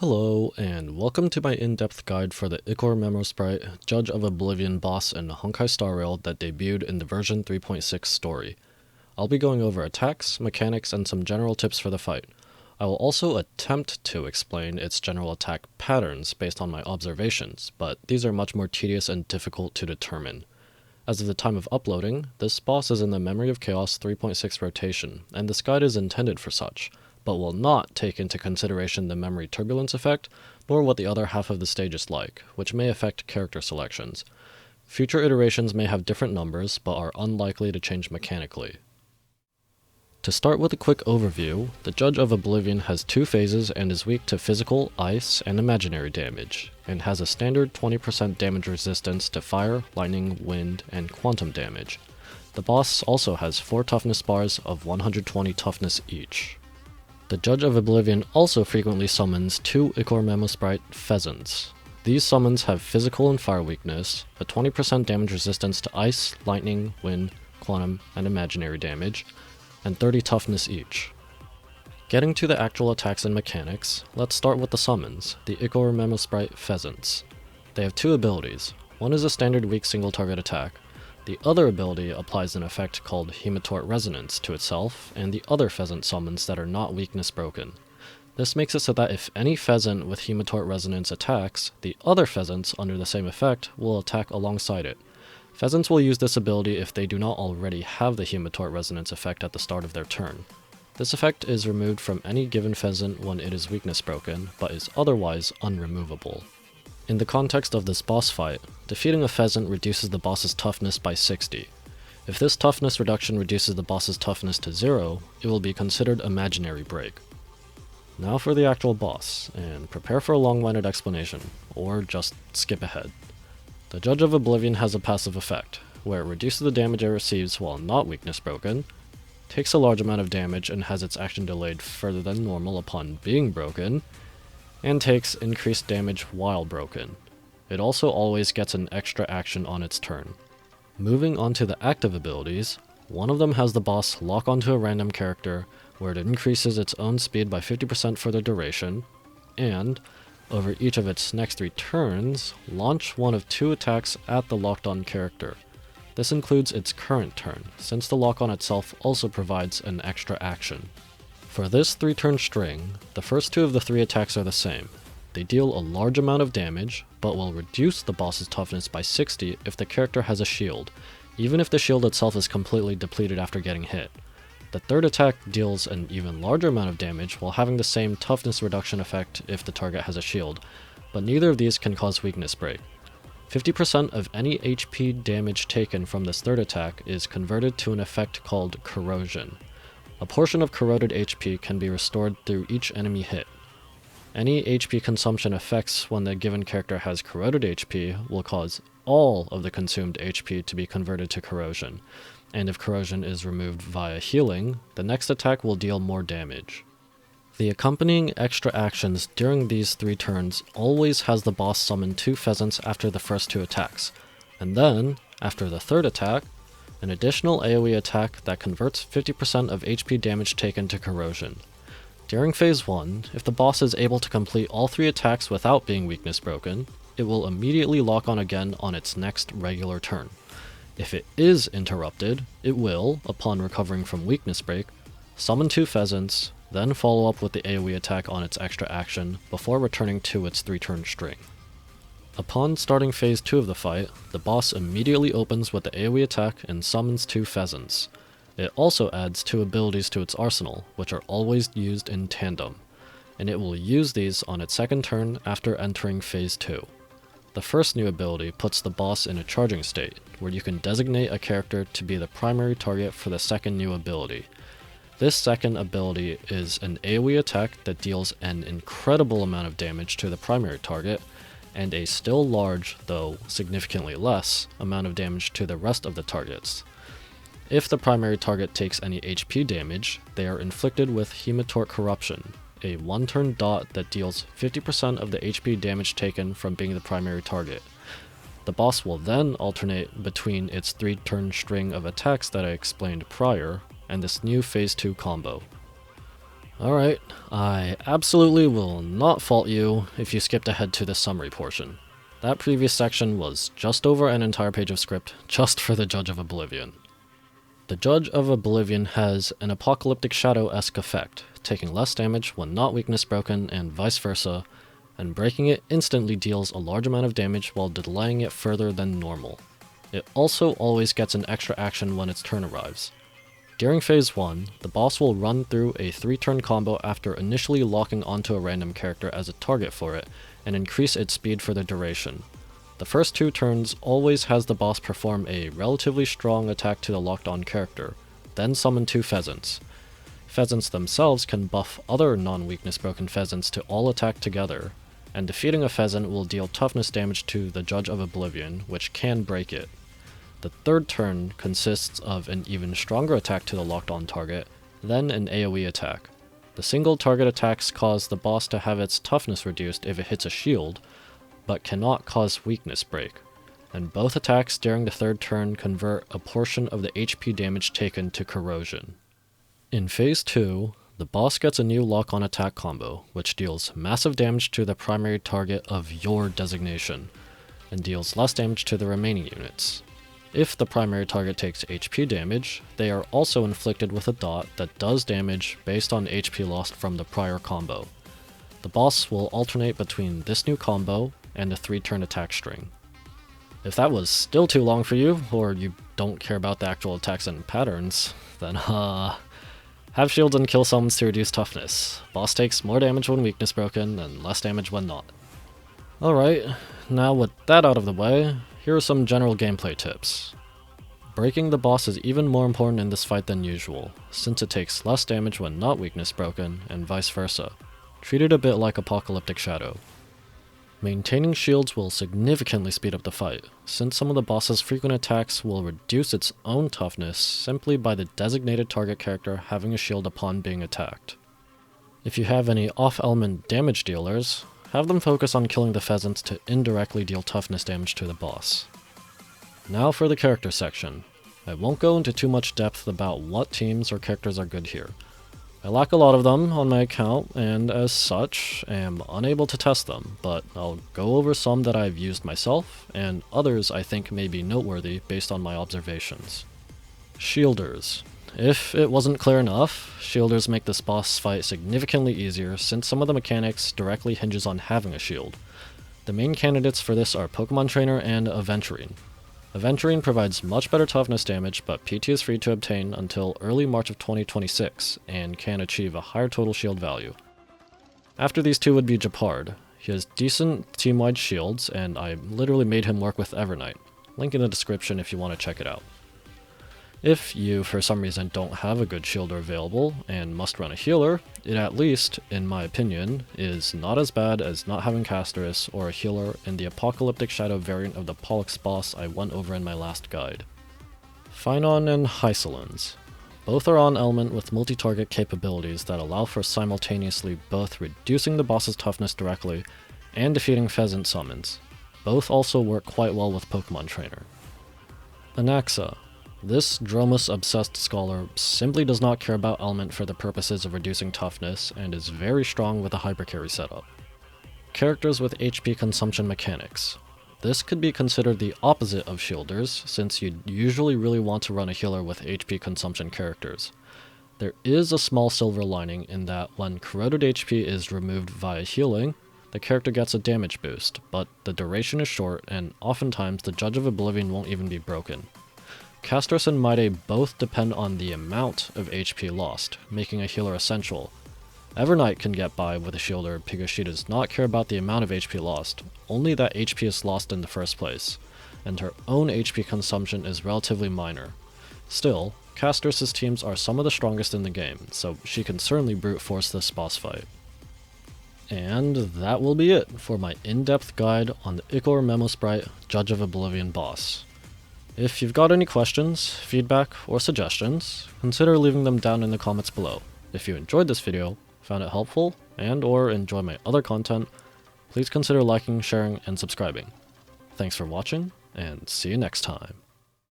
Hello, and welcome to my in-depth guide for the Ichor Memosprite, Judge of Oblivion boss in Honkai Star Rail that debuted in the version 3.6 story. I'll be going over attacks, mechanics, and some general tips for the fight. I will also attempt to explain its general attack patterns based on my observations, but these are much more tedious and difficult to determine. As of the time of uploading, this boss is in the Memory of Chaos 3.6 rotation, and this guide is intended for such, but will not take into consideration the memory turbulence effect, nor what the other half of the stage is like, which may affect character selections. Future iterations may have different numbers, but are unlikely to change mechanically. To start with a quick overview, the Judge of Oblivion has two phases and is weak to physical, ice, and imaginary damage, and has a standard 20% damage resistance to fire, lightning, wind, and quantum damage. The boss also has 4 toughness bars of 120 toughness each. The Judge of Oblivion also frequently summons 2 Ichor Memosprite pheasants. These summons have physical and fire weakness, a 20% damage resistance to ice, lightning, wind, quantum, and imaginary damage, and 30 toughness each. Getting to the actual attacks and mechanics, let's start with the summons, the Ichor Memosprite pheasants. They have 2 abilities. One is a standard weak single target attack. The other ability applies an effect called Hematort Resonance to itself and the other pheasant summons that are not weakness broken. This makes it so that if any pheasant with Hematort Resonance attacks, the other pheasants under the same effect will attack alongside it. Pheasants will use this ability if they do not already have the Hematort Resonance effect at the start of their turn. This effect is removed from any given pheasant when it is weakness broken, but is otherwise unremovable. In the context of this boss fight, defeating a pheasant reduces the boss's toughness by 60. If this toughness reduction reduces the boss's toughness to 0, it will be considered imaginary break. Now for the actual boss, and prepare for a long-winded explanation, or just skip ahead. The Judge of Oblivion has a passive effect, where it reduces the damage it receives while not weakness broken, takes a large amount of damage and has its action delayed further than normal upon being broken, and takes increased damage while broken. It also always gets an extra action on its turn. Moving on to the active abilities, one of them has the boss lock onto a random character, where it increases its own speed by 50% for the duration, and over each of its next 3 turns, launch one of 2 attacks at the locked on character. This includes its current turn, since the lock on itself also provides an extra action. For this 3-turn string, the first 2 of the 3 attacks are the same. They deal a large amount of damage, but will reduce the boss's toughness by 60 if the character has a shield, even if the shield itself is completely depleted after getting hit. The third attack deals an even larger amount of damage while having the same toughness reduction effect if the target has a shield, but neither of these can cause weakness break. 50% of any HP damage taken from this third attack is converted to an effect called corrosion. A portion of corroded HP can be restored through each enemy hit. Any HP consumption effects when the given character has corroded HP will cause all of the consumed HP to be converted to corrosion, and if corrosion is removed via healing, the next attack will deal more damage. The accompanying extra actions during these 3 turns always has the boss summon 2 pheasants after the first 2 attacks, and then, after the third attack, an additional AoE attack that converts 50% of HP damage taken to corrosion. During phase 1, if the boss is able to complete all 3 attacks without being weakness broken, it will immediately lock on again on its next regular turn. If it is interrupted, it will, upon recovering from weakness break, summon 2 pheasants, then follow up with the AoE attack on its extra action before returning to its 3-turn string. Upon starting phase 2 of the fight, the boss immediately opens with the AoE attack and summons 2 pheasants. It also adds 2 abilities to its arsenal, which are always used in tandem, and it will use these on its second turn after entering phase 2. The first new ability puts the boss in a charging state, where you can designate a character to be the primary target for the second new ability. This second ability is an AoE attack that deals an incredible amount of damage to the primary target, and a still large, though significantly less, amount of damage to the rest of the targets. If the primary target takes any HP damage, they are inflicted with Hematort Corruption, a 1-turn dot that deals 50% of the HP damage taken from being the primary target. The boss will then alternate between its 3-turn string of attacks that I explained prior, and this new phase 2 combo. Alright, I absolutely will not fault you if you skipped ahead to the summary portion. That previous section was just over an entire page of script just for the Judge of Oblivion. The Judge of Oblivion has an Apocalyptic Shadow-esque effect, taking less damage when not weakness broken and vice versa, and breaking it instantly deals a large amount of damage while delaying it further than normal. It also always gets an extra action when its turn arrives. During phase 1, the boss will run through a 3-turn combo after initially locking onto a random character as a target for it, and increase its speed for the duration. The first 2 turns always has the boss perform a relatively strong attack to the locked on character, then summon 2 pheasants. Pheasants themselves can buff other non-weakness broken pheasants to all attack together, and defeating a pheasant will deal toughness damage to the Judge of Oblivion, which can break it. The 3rd turn consists of an even stronger attack to the locked on target, then an AoE attack. The single target attacks cause the boss to have its toughness reduced if it hits a shield, but cannot cause weakness break, and both attacks during the 3rd turn convert a portion of the HP damage taken to corrosion. In phase 2, the boss gets a new lock-on attack combo, which deals massive damage to the primary target of your designation, and deals less damage to the remaining units. If the primary target takes HP damage, they are also inflicted with a dot that does damage based on HP lost from the prior combo. The boss will alternate between this new combo and a 3-turn attack string. If that was still too long for you, or you don't care about the actual attacks and patterns, then have shields and kill summons to reduce toughness. Boss takes more damage when weakness broken, and less damage when not. Alright, now with that out of the way, here are some general gameplay tips. Breaking the boss is even more important in this fight than usual, since it takes less damage when not weakness broken, and vice versa. Treat it a bit like Apocalyptic Shadow. Maintaining shields will significantly speed up the fight, since some of the boss's frequent attacks will reduce its own toughness simply by the designated target character having a shield upon being attacked. If you have any off-element damage dealers, have them focus on killing the pheasants to indirectly deal toughness damage to the boss. Now for the character section. I won't go into too much depth about what teams or characters are good here. I lack a lot of them on my account, and as such, am unable to test them, but I'll go over some that I've used myself, and others I think may be noteworthy based on my observations. Shielders. If it wasn't clear enough, shielders make this boss fight significantly easier since some of the mechanics directly hinges on having a shield. The main candidates for this are Pokemon Trainer and Aventurine. Aventurine provides much better toughness damage, but PT is free to obtain until early March of 2026, and can achieve a higher total shield value. After these two would be Japard. He has decent team-wide shields, and I literally made him work with Evernight. Link in the description if you want to check it out. If you, for some reason, don't have a good shielder available and must run a healer, it at least, in my opinion, is not as bad as not having Casterus or a healer in the Apocalyptic Shadow variant of the Pollux boss I went over in my last guide. Phynon and Hysolins. Both are on element with multi-target capabilities that allow for simultaneously both reducing the boss's toughness directly and defeating pheasant summons. Both also work quite well with Pokemon Trainer. Anaxa. This Dromus-obsessed scholar simply does not care about element for the purposes of reducing toughness, and is very strong with a hypercarry setup. Characters with HP consumption mechanics. This could be considered the opposite of shielders, since you'd usually really want to run a healer with HP consumption characters. There is a small silver lining in that when corroded HP is removed via healing, the character gets a damage boost, but the duration is short, and oftentimes the Judge of Oblivion won't even be broken. Casterus and Mydei both depend on the amount of HP lost, making a healer essential. Evernight can get by with a shielder because she does not care about the amount of HP lost, only that HP is lost in the first place, and her own HP consumption is relatively minor. Still, Casterus' teams are some of the strongest in the game, so she can certainly brute force this boss fight. And that will be it for my in-depth guide on the Ichor Memosprite Judge of Oblivion boss. If you've got any questions, feedback, or suggestions, consider leaving them down in the comments below. If you enjoyed this video, found it helpful, and/or enjoy my other content, please consider liking, sharing, and subscribing. Thanks for watching, and see you next time.